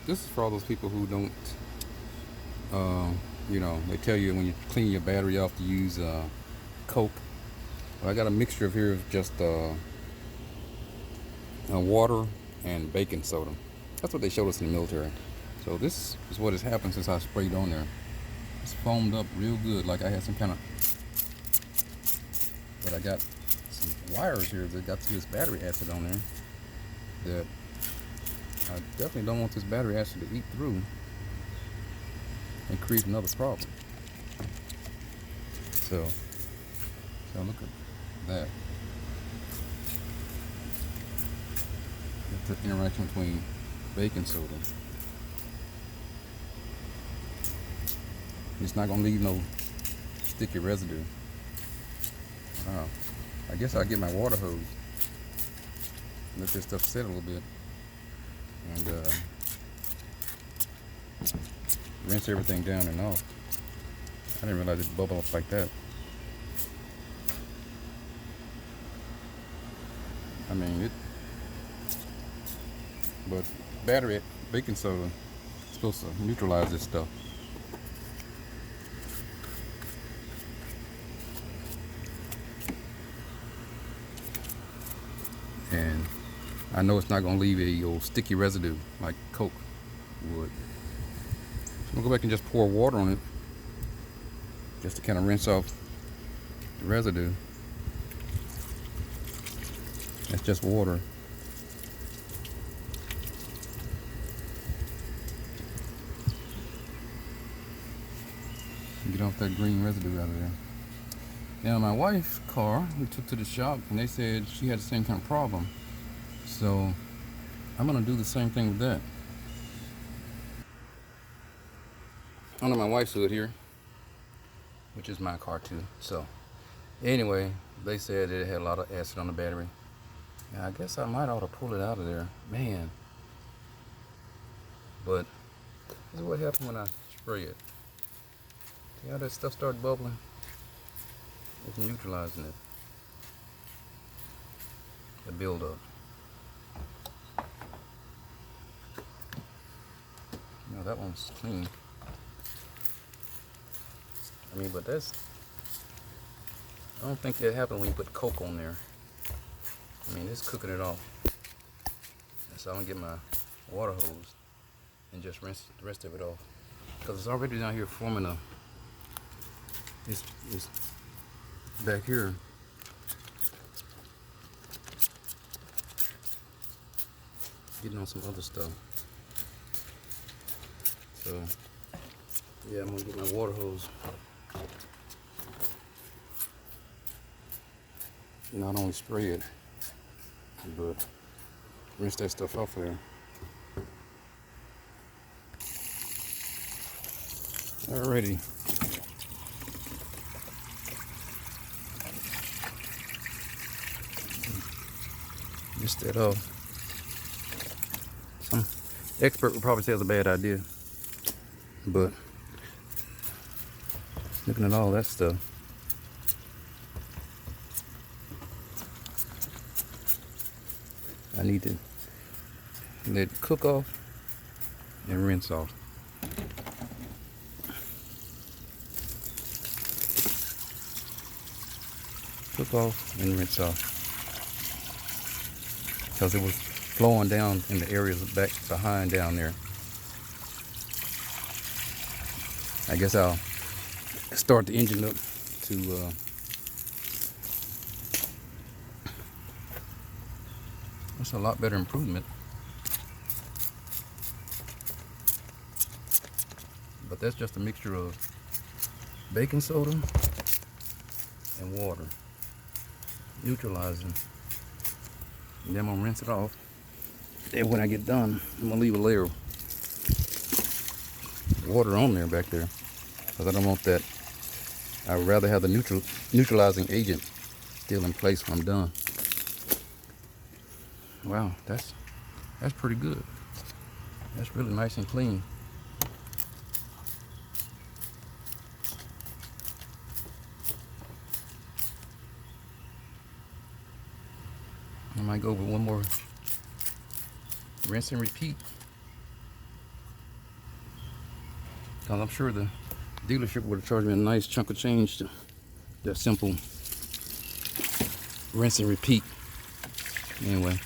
this is for all those people who don't, you know, they tell you when you clean your battery off to use Coke. Well, I got a mixture of here of just water and baking soda. That's what they showed us in the military. So this is what has happened since I sprayed on there. It's foamed up real good, like I had some kind of. But I got some wires here that got this battery acid on there that I definitely don't want this battery acid to eat through and create another problem. So look at that. That's the interaction between baking soda. It's not gonna leave no sticky residue. I guess I'll get my water hose, let this stuff sit a little bit, and rinse everything down and off. I didn't realize it bubble up like that. I mean it, but battery baking soda is supposed to neutralize this stuff. And I know it's not gonna leave a old sticky residue like Coke would. So I'm gonna go back and just pour water on it, just to kind of rinse off the residue. That's just water. Get off that green residue out of there. Now my wife's car, we took to the shop and they said she had the same kind of problem. So I'm gonna do the same thing with that. Under my wife's hood here, which is my car too. So anyway, they said it had a lot of acid on the battery. And I guess I might ought to pull it out of there. Man. But this is what happened when I spray it. See how that stuff started bubbling? It's neutralizing it. The buildup. You know, that one's clean. I mean, but that's, I don't think that happened when you put Coke on there. I mean, it's cooking it off. And so I'm gonna get my water hose and just rinse the rest of it off. Because it's already down here forming a, it's back here. Getting on some other stuff. So, yeah, I'm gonna get my water hose. Not only spray it, but rinse that stuff off there. Alrighty. Rinse that off. Some expert would probably say it's a bad idea, but looking at all that stuff, I need to let it cook off and rinse off. Cook off and rinse off. Because it was flowing down in the areas back behind down there. I guess I'll start the engine up to that's a lot better improvement. But that's just a mixture of baking soda and water, neutralizing. And then I'm gonna rinse it off. Then when I get done, I'm gonna leave a layer of water on there back there, because I don't want that. I'd rather have the neutralizing agent still in place when I'm done. Wow, that's pretty good. That's really nice and clean. I might go with one more rinse and repeat. Because I'm sure the dealership would have charged me a nice chunk of change to that simple rinse and repeat. Anyway.